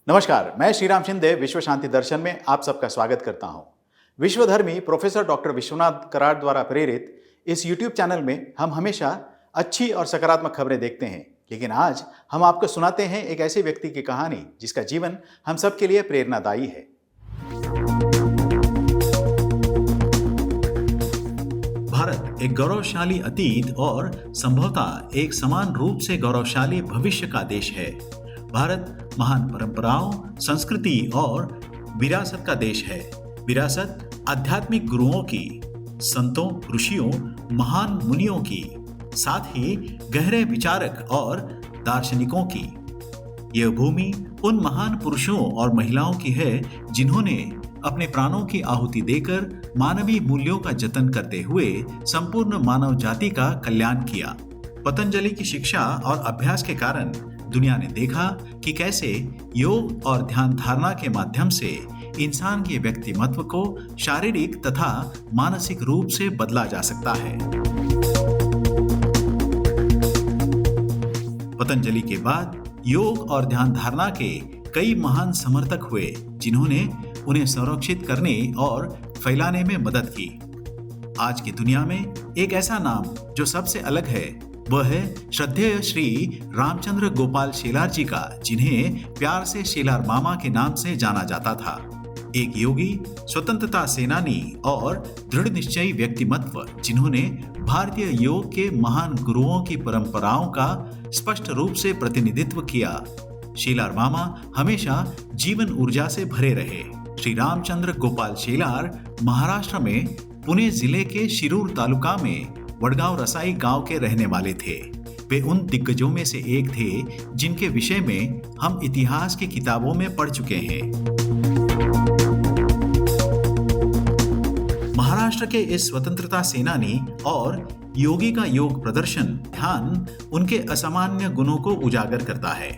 नमस्कार, मैं श्रीराम शिंदे विश्व शांति दर्शन में आप सबका स्वागत करता हूं। विश्वधर्मी प्रोफेसर डॉक्टर विश्वनाथ कराड़ द्वारा प्रेरित इस YouTube चैनल में हम हमेशा अच्छी और सकारात्मक खबरें देखते हैं, लेकिन आज हम आपको सुनाते हैं एक ऐसे व्यक्ति की कहानी जिसका जीवन हम सबके लिए प्रेरणादायी है। भारत एक गौरवशाली अतीत और संभवतः एक समान रूप से गौरवशाली भविष्य का देश है। भारत महान परंपराओं, संस्कृति और विरासत का देश है। विरासत आध्यात्मिक गुरुओं की, संतों, ऋषियों, महान मुनियों की, साथ ही गहरे विचारक और दार्शनिकों की। यह भूमि उन महान पुरुषों और महिलाओं की है जिन्होंने अपने प्राणों की आहुति देकर मानवीय मूल्यों का जतन करते हुए संपूर्ण मानव जाति का कल्याण किया। पतंजलि की शिक्षा और अभ्यास के कारण दुनिया ने देखा कि कैसे योग और ध्यान धारणा के माध्यम से इंसान के व्यक्तिमत्व को शारीरिक तथा मानसिक रूप से बदला जा सकता है। पतंजलि के बाद योग और ध्यान धारणा के कई महान समर्थक हुए जिन्होंने उन्हें संरक्षित करने और फैलाने में मदद की। आज की दुनिया में एक ऐसा नाम जो सबसे अलग है वह है श्रद्धेय श्री रामचंद्र गोपाल शेलार जी का, जिन्हें प्यार से शेलार मामा के नाम से जाना जाता था। एक योगी, स्वतंत्रता सेनानी और दृढ़ निश्चयी व्यक्तिमत्व जिन्होंने भारतीय योग के महान गुरुओं की परंपराओं का स्पष्ट रूप से प्रतिनिधित्व किया। शेलार मामा हमेशा जीवन ऊर्जा से भरे रहे। श्री रामचंद्र गोपाल शेलार महाराष्ट्र में पुणे जिले के शिरूर तालुका में वडगांव रसाई गांव के रहने वाले थे। वे उन दिग्गजों में से एक थे जिनके विषय में हम इतिहास की किताबों में पढ़ चुके हैं। महाराष्ट्र के इस स्वतंत्रता सेनानी और योगी का योग प्रदर्शन ध्यान उनके असामान्य गुणों को उजागर करता है।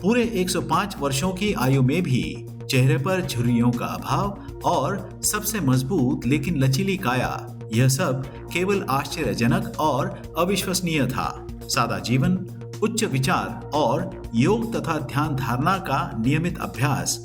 पूरे 105 वर्षों की आयु में भी चेहरे पर झुर्रियों का अभाव और सबसे मजबूत लेकिन लचीली काया, यह सब केवल आश्चर्यजनक और अविश्वसनीय था। सादा जीवन, उच्च विचार और योग तथा ध्यान धारणा का नियमित अभ्यास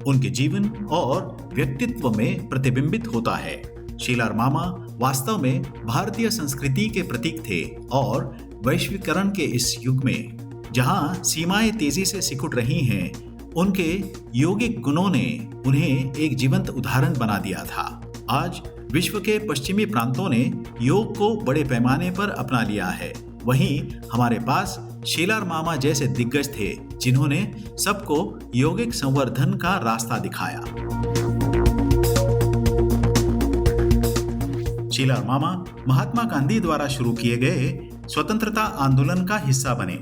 उनके जीवन और व्यक्तित्व में प्रतिबिंबित होता है। शेलार मामा वास्तव में भारतीय संस्कृति के प्रतीक थे और वैश्वीकरण के इस युग में जहां सीमाएं तेजी से सिकुड़ रही हैं, उनके यौगिक गुणों ने उन्हें एक जीवंत उदाहरण बना दिया था। आज विश्व के पश्चिमी प्रांतों ने योग को बड़े पैमाने पर अपना लिया है। वहीं हमारे पास शेलार मामा जैसे दिग्गज थे जिन्होंने सबको यौगिक संवर्धन का रास्ता दिखाया। शेलार मामा महात्मा गांधी द्वारा शुरू किए गए स्वतंत्रता आंदोलन का हिस्सा बने।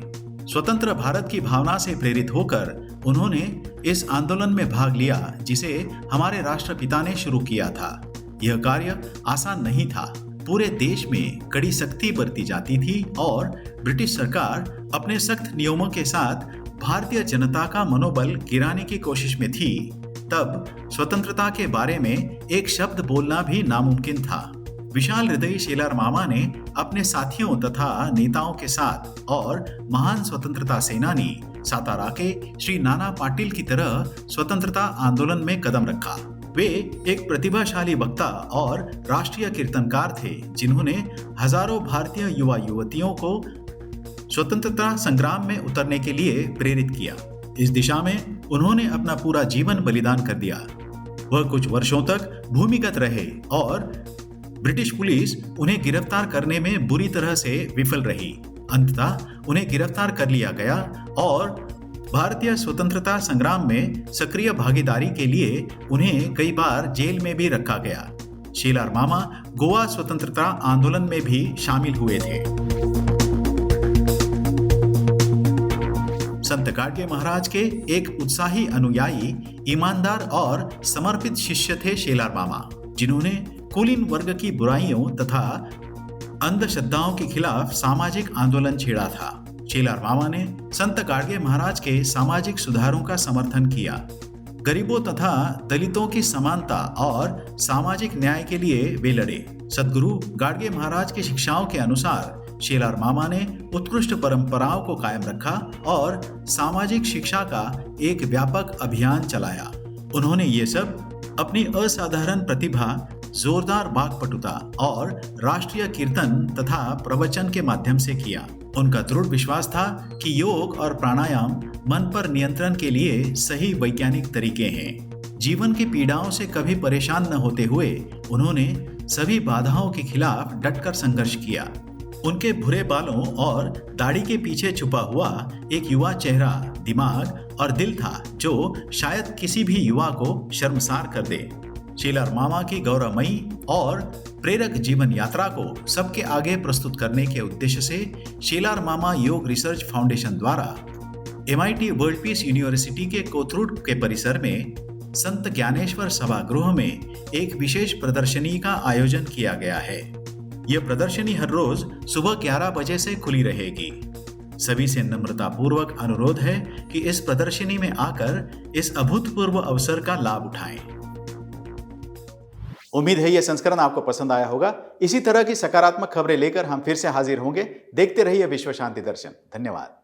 स्वतंत्र भारत की भावना से प्रेरित होकर उन्होंने इस आंदोलन में भाग लिया जिसे हमारे राष्ट्रपिता ने शुरू किया था। यह कार्य आसान नहीं था। पूरे देश में कड़ी सख्ती बरती जाती थी और ब्रिटिश सरकार अपने सख्त नियमों के साथ भारतीय जनता का मनोबल गिराने की कोशिश में थी। तब स्वतंत्रता के बारे में एक शब्द बोलना भी नामुमकिन था। विशाल हृदयी शेलार मामा ने अपने साथियों तथा नेताओं के साथ और महान स्वतंत्रता सेनानी सातारा के श्री नाना पाटिल की तरह स्वतंत्रता आंदोलन में कदम रखा। वे एक प्रतिभाशाली वक्ता और राष्ट्रीय कीर्तनकार थे जिन्होंने हजारों भारतीय युवा युवतियों को स्वतंत्रता संग्राम में उतरने के लिए प्रेरित किया। इस दिशा में उन्होंने अपना पूरा जीवन बलिदान कर दिया। वह कुछ वर्षों तक भूमिगत रहे और ब्रिटिश पुलिस उन्हें गिरफ्तार करने में बुरी तरह से विफल रही। अंततः उन्हें गिरफ्तार कर लिया गया और भारतीय स्वतंत्रता संग्राम में सक्रिय भागीदारी के लिए उन्हें कई बार जेल में भी रखा गया। शेलार मामा गोवा स्वतंत्रता आंदोलन में भी शामिल हुए थे। संत गाडगे महाराज के एक उत्साही अनुयायी, ईमानदार और समर्पित शिष्य थे शेलार मामा, जिन्होंने कुलीन वर्ग की बुराइयों तथा अंधश्रद्धाओं के खिलाफ सामाजिक आंदोलन छेड़ा था। शेलार मामा ने संत गाडगे महाराज के सामाजिक सुधारों का समर्थन किया। गरीबों तथा दलितों की समानता और सामाजिक न्याय के लिए वे लड़े। सद्गुरु गाडगे महाराज की शिक्षाओं के अनुसार शेलार मामा ने उत्कृष्ट परंपराओं को कायम रखा और सामाजिक शिक्षा का एक व्यापक अभियान चलाया। उन्होंने ये सब अपनी असाधारण प्रतिभा, जोरदार वाक्पटुता और राष्ट्रीय कीर्तन तथा प्रवचन के माध्यम से किया। उनका दृढ़ विश्वास था कि योग और प्राणायाम मन पर नियंत्रण के लिए सही वैज्ञानिक तरीके हैं। जीवन की पीड़ाओं से कभी परेशान न होते हुए उन्होंने सभी बाधाओं के खिलाफ डटकर संघर्ष किया। उनके भूरे बालों और दाढ़ी के पीछे छुपा हुआ एक युवा चेहरा, दिमाग और दिल था जो शायद किसी भी युवा को शर्मसार कर दे। शेलार मामा की गौरवमयी और प्रेरक जीवन यात्रा को सबके आगे प्रस्तुत करने के उद्देश्य से शेलार मामा योग रिसर्च फाउंडेशन द्वारा MIT वर्ल्ड पीस यूनिवर्सिटी के कोथरूड के परिसर में संत ज्ञानेश्वर सभागृह में एक विशेष प्रदर्शनी का आयोजन किया गया है। यह प्रदर्शनी हर रोज सुबह 11 बजे से खुली रहेगी। सभी से नम्रतापूर्वक अनुरोध है कि इस प्रदर्शनी में आकर इस अभूतपूर्व अवसर का लाभ उठाएं। उम्मीद है यह संस्करण आपको पसंद आया होगा। इसी तरह की सकारात्मक खबरें लेकर हम फिर से हाजिर होंगे। देखते रहिए विश्व शांति दर्शन। धन्यवाद।